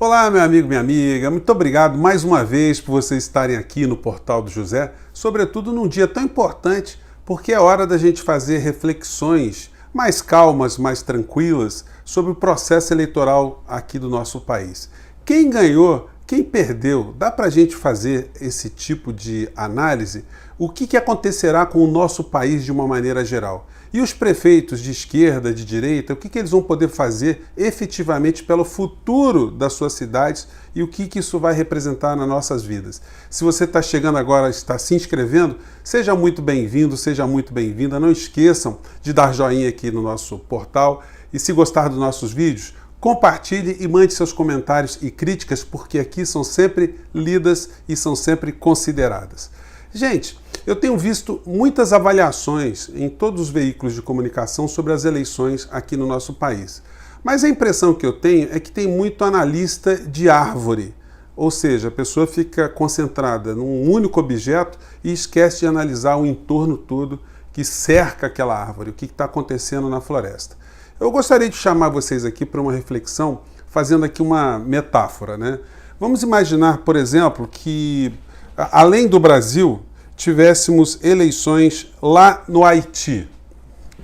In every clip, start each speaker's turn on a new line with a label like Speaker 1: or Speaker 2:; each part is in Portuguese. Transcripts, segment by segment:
Speaker 1: Olá, meu amigo, minha amiga, muito obrigado mais uma vez por vocês estarem aqui no Portal do José, sobretudo num dia tão importante, porque é hora da gente fazer reflexões mais calmas, mais tranquilas sobre o processo eleitoral aqui do nosso país. Quem ganhou, quem perdeu, dá para a gente fazer esse tipo de análise? O que acontecerá com o nosso país de uma maneira geral? E os prefeitos de esquerda, de direita, o que eles vão poder fazer efetivamente pelo futuro das suas cidades e o que isso vai representar nas nossas vidas? Se você está chegando agora, está se inscrevendo, seja muito bem-vindo, seja muito bem-vinda. Não esqueçam de dar joinha aqui no nosso portal e se gostar dos nossos vídeos, compartilhe e mande seus comentários e críticas, porque aqui são sempre lidas e são sempre consideradas. Gente, eu tenho visto muitas avaliações em todos os veículos de comunicação sobre as eleições aqui no nosso país. Mas a impressão que eu tenho é que tem muito analista de árvore, ou seja, a pessoa fica concentrada num único objeto e esquece de analisar o entorno todo que cerca aquela árvore, o que está acontecendo na floresta. Eu gostaria de chamar vocês aqui para uma reflexão, fazendo aqui uma metáfora, né? Vamos imaginar, por exemplo, que além do Brasil, tivéssemos eleições lá no Haiti,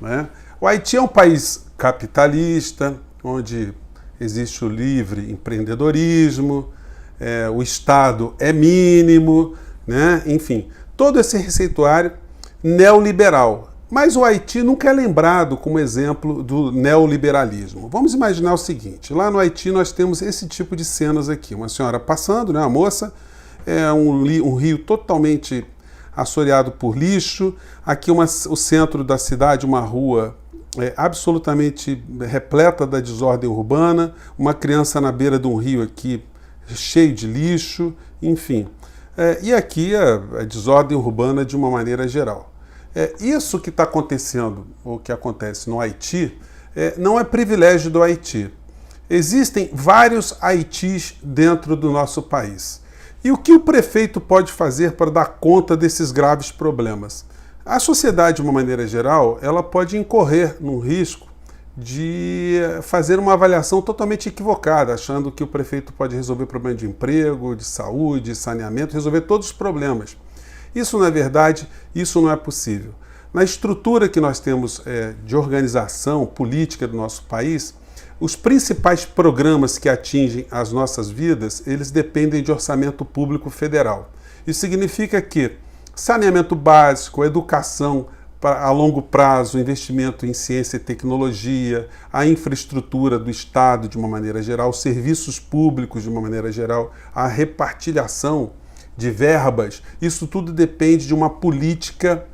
Speaker 1: né? O Haiti é um país capitalista, onde existe o livre empreendedorismo, o Estado é mínimo, né? Enfim, todo esse receituário neoliberal. Mas o Haiti nunca é lembrado como exemplo do neoliberalismo. Vamos imaginar o seguinte, lá no Haiti nós temos esse tipo de cenas aqui, uma senhora passando, né, uma moça, um rio totalmente assoreado por lixo, aqui o centro da cidade, uma rua absolutamente repleta da desordem urbana, uma criança na beira de um rio aqui cheio de lixo, enfim. E aqui a desordem urbana de uma maneira geral. Isso que está acontecendo, ou que acontece no Haiti, não é privilégio do Haiti. Existem vários Haitis dentro do nosso país. E o que o prefeito pode fazer para dar conta desses graves problemas? A sociedade, de uma maneira geral, ela pode incorrer num risco de fazer uma avaliação totalmente equivocada, achando que o prefeito pode resolver problemas de emprego, de saúde, saneamento, resolver todos os problemas. Isso não é verdade, isso não é possível. Na estrutura que nós temos de organização política do nosso país, os principais programas que atingem as nossas vidas, eles dependem de orçamento público federal. Isso significa que saneamento básico, educação a longo prazo, investimento em ciência e tecnologia, a infraestrutura do Estado de uma maneira geral, serviços públicos de uma maneira geral, a repartilhação de verbas, isso tudo depende de uma política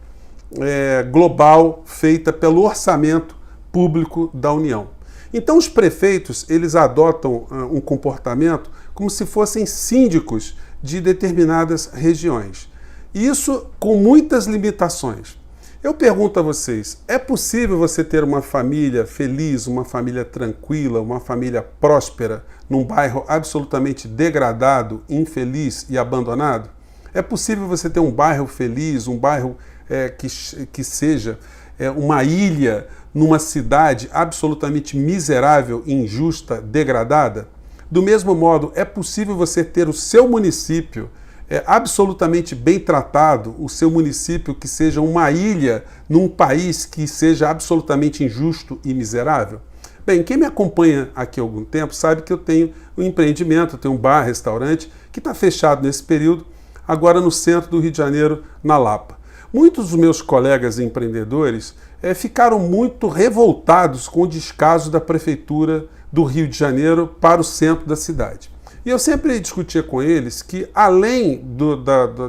Speaker 1: global feita pelo orçamento público da União. Então os prefeitos, eles adotam um comportamento como se fossem síndicos de determinadas regiões. Isso com muitas limitações. Eu pergunto a vocês, é possível você ter uma família feliz, uma família tranquila, uma família próspera, num bairro absolutamente degradado, infeliz e abandonado? É possível você ter um bairro feliz, um bairro que seja uma ilha numa cidade absolutamente miserável, injusta, degradada? Do mesmo modo, é possível você ter o seu município absolutamente bem tratado, o seu município que seja uma ilha num país que seja absolutamente injusto e miserável? Bem, quem me acompanha aqui há algum tempo sabe que eu tenho um empreendimento, eu tenho um bar, restaurante, que está fechado nesse período, agora no centro do Rio de Janeiro, na Lapa. Muitos dos meus colegas empreendedores ficaram muito revoltados com o descaso da Prefeitura do Rio de Janeiro para o centro da cidade. E eu sempre discutia com eles que, além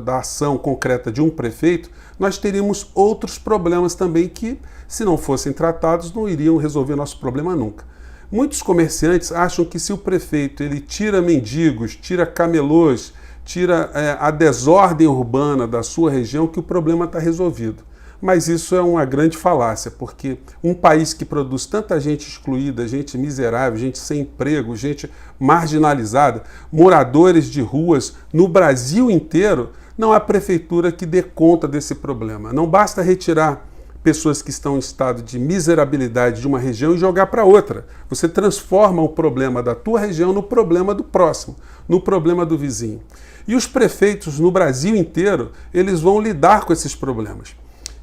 Speaker 1: da ação concreta de um prefeito, nós teríamos outros problemas também que, se não fossem tratados, não iriam resolver nosso problema nunca. Muitos comerciantes acham que se o prefeito ele tira mendigos, tira camelôs, tira a desordem urbana da sua região, que o problema está resolvido. Mas isso é uma grande falácia, porque um país que produz tanta gente excluída, gente miserável, gente sem emprego, gente marginalizada, moradores de ruas no Brasil inteiro, não há prefeitura que dê conta desse problema. Não basta retirar pessoas que estão em estado de miserabilidade de uma região e jogar para outra. Você transforma o problema da tua região no problema do próximo, no problema do vizinho. E os prefeitos no Brasil inteiro, eles vão lidar com esses problemas.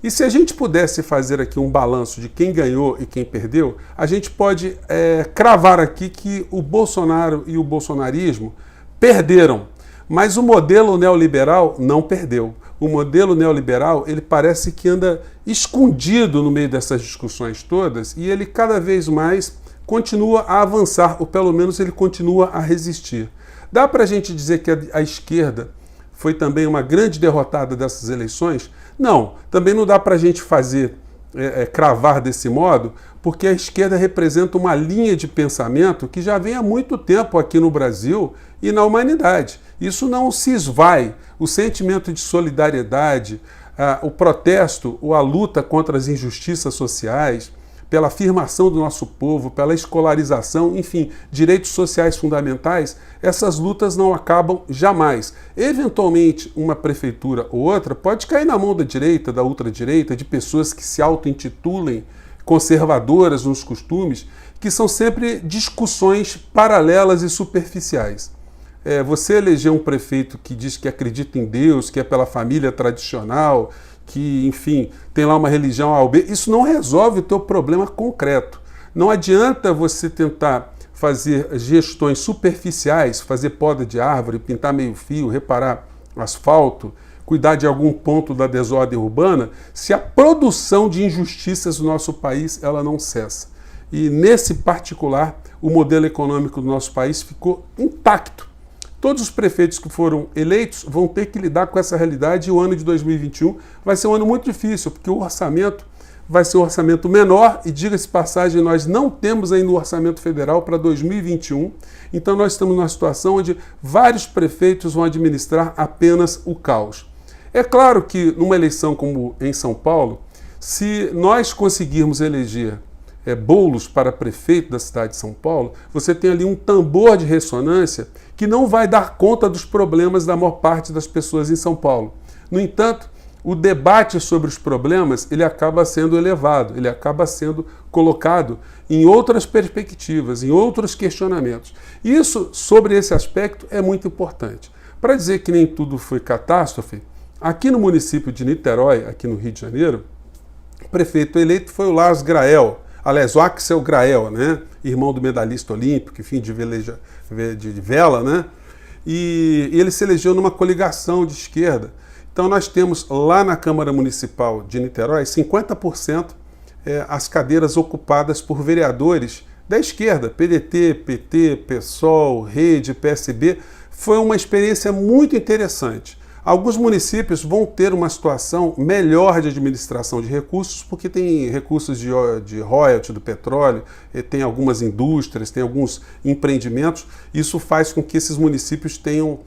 Speaker 1: E se a gente pudesse fazer aqui um balanço de quem ganhou e quem perdeu, a gente pode cravar aqui que o Bolsonaro e o bolsonarismo perderam, mas o modelo neoliberal não perdeu. O modelo neoliberal, ele parece que anda escondido no meio dessas discussões todas e ele cada vez mais continua a avançar, ou pelo menos ele continua a resistir. Dá para a gente dizer que a esquerda foi também uma grande derrotada dessas eleições? Não, também não dá para a gente cravar desse modo, porque a esquerda representa uma linha de pensamento que já vem há muito tempo aqui no Brasil e na humanidade. Isso não se esvai. O sentimento de solidariedade, o protesto, ou a luta contra as injustiças sociais, pela afirmação do nosso povo, pela escolarização, enfim, direitos sociais fundamentais, essas lutas não acabam jamais. Eventualmente, uma prefeitura ou outra pode cair na mão da direita, da ultradireita, de pessoas que se auto-intitulem conservadoras nos costumes, que são sempre discussões paralelas e superficiais. Você eleger um prefeito que diz que acredita em Deus, que é pela família tradicional, que, enfim, tem lá uma religião A ou B, isso não resolve o teu problema concreto. Não adianta você tentar fazer gestões superficiais, fazer poda de árvore, pintar meio fio, reparar asfalto, cuidar de algum ponto da desordem urbana, se a produção de injustiças no nosso país ela não cessa. E nesse particular, o modelo econômico do nosso país ficou intacto. Todos os prefeitos que foram eleitos vão ter que lidar com essa realidade e o ano de 2021 vai ser um ano muito difícil, porque o orçamento vai ser um orçamento menor e, diga-se passagem, nós não temos ainda o orçamento federal para 2021, então nós estamos numa situação onde vários prefeitos vão administrar apenas o caos. É claro que numa eleição como em São Paulo, se nós conseguirmos eleger Boulos para prefeito da cidade de São Paulo, você tem ali um tambor de ressonância que não vai dar conta dos problemas da maior parte das pessoas em São Paulo. No entanto, o debate sobre os problemas ele acaba sendo elevado, ele acaba sendo colocado em outras perspectivas, em outros questionamentos. Isso, sobre esse aspecto, é muito importante. Para dizer que nem tudo foi catástrofe, aqui no município de Niterói, aqui no Rio de Janeiro, o prefeito eleito foi o Lars Grael. Aliás, o Axel Grael, né? Irmão do medalhista olímpico, enfim, de vela, né? E ele se elegeu numa coligação de esquerda. Então nós temos lá na Câmara Municipal de Niterói 50% as cadeiras ocupadas por vereadores da esquerda, PDT, PT, PSOL, Rede, PSB. Foi uma experiência muito interessante. Alguns municípios vão ter uma situação melhor de administração de recursos, porque tem recursos de royalty do petróleo, tem algumas indústrias, tem alguns empreendimentos. Isso faz com que esses municípios tenham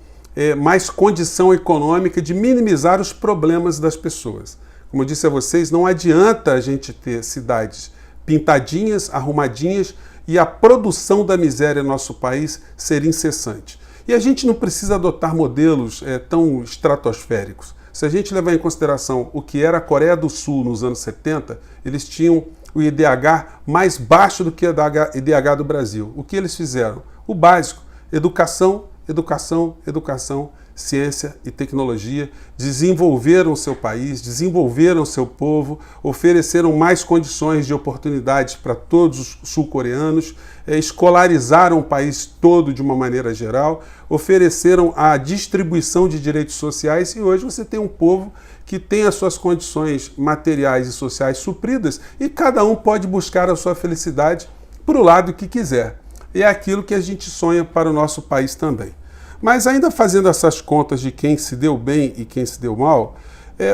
Speaker 1: mais condição econômica de minimizar os problemas das pessoas. Como eu disse a vocês, não adianta a gente ter cidades pintadinhas, arrumadinhas e a produção da miséria no nosso país ser incessante. E a gente não precisa adotar modelos tão estratosféricos. Se a gente levar em consideração o que era a Coreia do Sul nos anos 70, eles tinham o IDH mais baixo do que o IDH do Brasil. O que eles fizeram? O básico: educação, educação, educação, ciência e tecnologia, desenvolveram o seu país, desenvolveram o seu povo, ofereceram mais condições de oportunidades para todos os sul-coreanos, escolarizaram o país todo de uma maneira geral, ofereceram a distribuição de direitos sociais e hoje você tem um povo que tem as suas condições materiais e sociais supridas e cada um pode buscar a sua felicidade para o lado que quiser. E é aquilo que a gente sonha para o nosso país também. Mas ainda fazendo essas contas de quem se deu bem e quem se deu mal,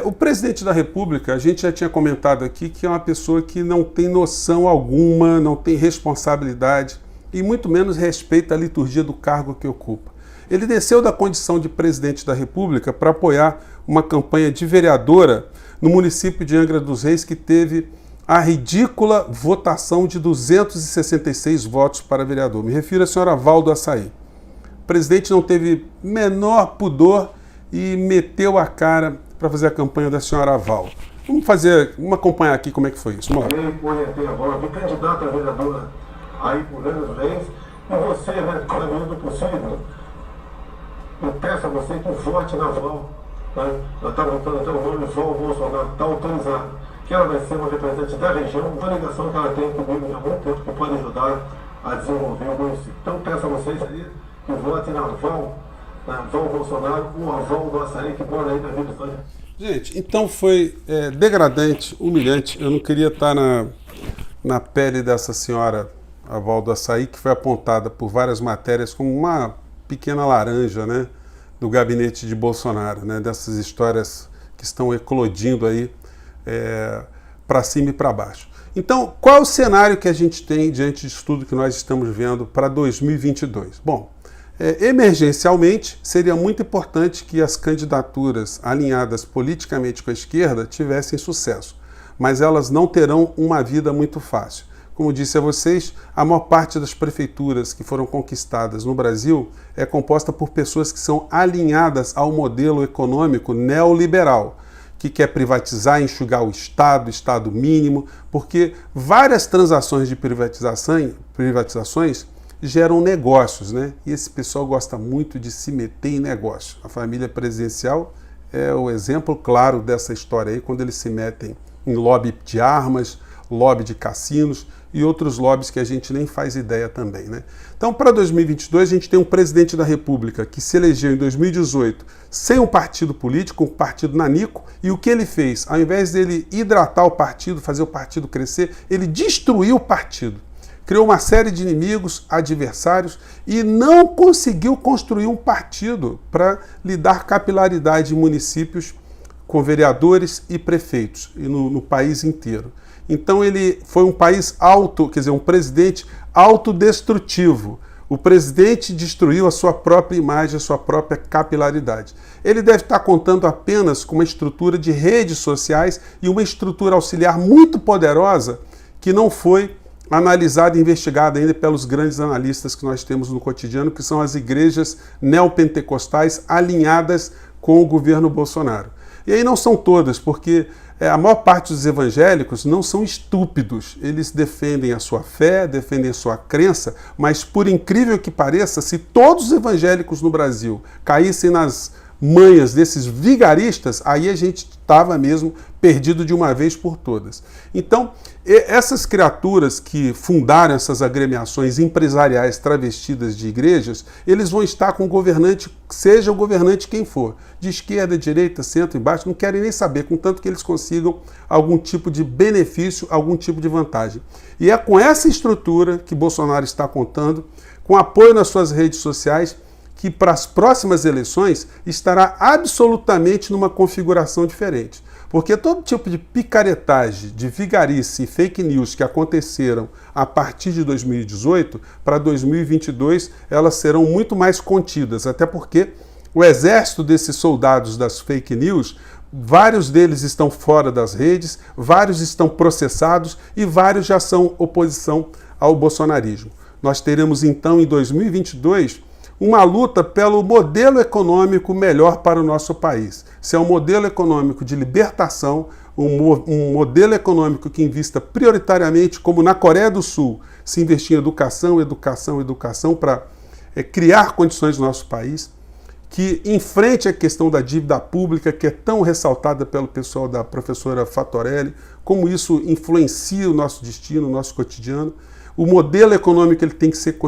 Speaker 1: o presidente da República, a gente já tinha comentado aqui que é uma pessoa que não tem noção alguma, não tem responsabilidade e muito menos respeita a liturgia do cargo que ocupa. Ele desceu da condição de presidente da República para apoiar uma campanha de vereadora no município de Angra dos Reis que teve a ridícula votação de 266 votos para vereador. Me refiro à senhora Valdo Açaí. O presidente não teve menor pudor e meteu a cara para fazer a campanha da senhora Val. Vamos acompanhar aqui como é que foi isso. Vamos lá.
Speaker 2: Eu orientei agora, fui candidato a vereadora aí por Lendas Reis, e você, né, na medida do possível, eu peço a você que vote na Val. Né? Nós estamos votando até o nome Val Bolsonaro, está autorizado. Que ela vai ser uma representante da região, uma ligação que ela tem comigo há muito tempo, que pode ajudar a desenvolver o município. Então peço a vocês aí que votem na Val Bolsonaro, ou a Val do Açaí, que mora aí na Vila Vitória.
Speaker 1: Gente, então foi degradante, humilhante. Eu não queria estar na pele dessa senhora, a Val do Açaí, que foi apontada por várias matérias como uma pequena laranja, né, do gabinete de Bolsonaro, né, dessas histórias que estão eclodindo aí para cima e para baixo. Então, qual é o cenário que a gente tem diante disso tudo que nós estamos vendo para 2022? Bom, emergencialmente, seria muito importante que as candidaturas alinhadas politicamente com a esquerda tivessem sucesso, mas elas não terão uma vida muito fácil. Como disse a vocês, a maior parte das prefeituras que foram conquistadas no Brasil é composta por pessoas que são alinhadas ao modelo econômico neoliberal, que quer privatizar, enxugar o Estado mínimo, porque várias transações de privatizações geram negócios, né? E esse pessoal gosta muito de se meter em negócio. A família presidencial é o exemplo claro dessa história aí, quando eles se metem em lobby de armas, lobby de cassinos e outros lobbies que a gente nem faz ideia também, né? Então, para 2022, a gente tem um presidente da República que se elegeu em 2018 sem um partido político, um partido nanico, e o que ele fez? Ao invés dele hidratar o partido, fazer o partido crescer, ele destruiu o partido. Criou uma série de inimigos, adversários, e não conseguiu construir um partido para lhe dar capilaridade em municípios com vereadores e prefeitos e no país inteiro. Então ele foi um país um presidente autodestrutivo. O presidente destruiu a sua própria imagem, a sua própria capilaridade. Ele deve estar contando apenas com uma estrutura de redes sociais e uma estrutura auxiliar muito poderosa que não foi analisada e investigada ainda pelos grandes analistas que nós temos no cotidiano, que são as igrejas neopentecostais alinhadas com o governo Bolsonaro. E aí não são todas, porque a maior parte dos evangélicos não são estúpidos. Eles defendem a sua fé, defendem a sua crença, mas por incrível que pareça, se todos os evangélicos no Brasil caíssem nas manhas desses vigaristas, aí a gente estava mesmo perdido de uma vez por todas. Então, essas criaturas que fundaram essas agremiações empresariais travestidas de igrejas, eles vão estar com o governante, seja o governante quem for, de esquerda, direita, centro e baixo, não querem nem saber, contanto que eles consigam algum tipo de benefício, algum tipo de vantagem. E é com essa estrutura que Bolsonaro está contando, com apoio nas suas redes sociais, que para as próximas eleições estará absolutamente numa configuração diferente. Porque todo tipo de picaretagem, de vigarice e fake news que aconteceram a partir de 2018, para 2022 elas serão muito mais contidas, até porque o exército desses soldados das fake news, vários deles estão fora das redes, vários estão processados e vários já são oposição ao bolsonarismo. Nós teremos então em 2022 uma luta pelo modelo econômico melhor para o nosso país. Se é um modelo econômico de libertação, um modelo econômico que invista prioritariamente, como na Coreia do Sul, se investir em educação para criar condições no nosso país, que enfrente a questão da dívida pública, que é tão ressaltada pelo pessoal da professora Fatorelli, como isso influencia o nosso destino, o nosso cotidiano. O modelo econômico ele tem que ser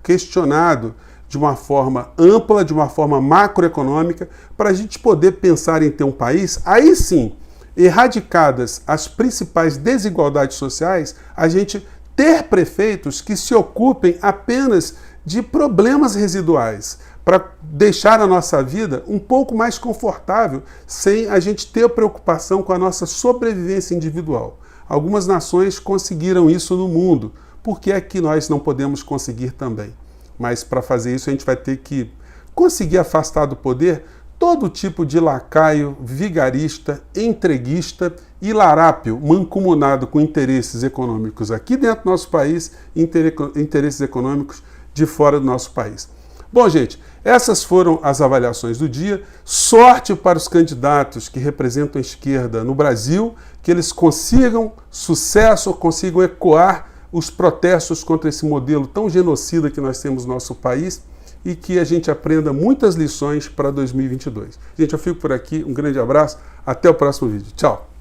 Speaker 1: questionado de uma forma ampla, de uma forma macroeconômica, para a gente poder pensar em ter um país, aí sim, erradicadas as principais desigualdades sociais, a gente ter prefeitos que se ocupem apenas de problemas residuais, para deixar a nossa vida um pouco mais confortável, sem a gente ter preocupação com a nossa sobrevivência individual. Algumas nações conseguiram isso no mundo, por que é que nós não podemos conseguir também? Mas para fazer isso a gente vai ter que conseguir afastar do poder todo tipo de lacaio, vigarista, entreguista e larápio, mancomunado com interesses econômicos aqui dentro do nosso país e interesses econômicos de fora do nosso país. Bom, gente, essas foram as avaliações do dia. Sorte para os candidatos que representam a esquerda no Brasil, que eles consigam sucesso, consigam ecoar os protestos contra esse modelo tão genocida que nós temos no nosso país e que a gente aprenda muitas lições para 2022. Gente, eu fico por aqui. Um grande abraço. Até o próximo vídeo. Tchau.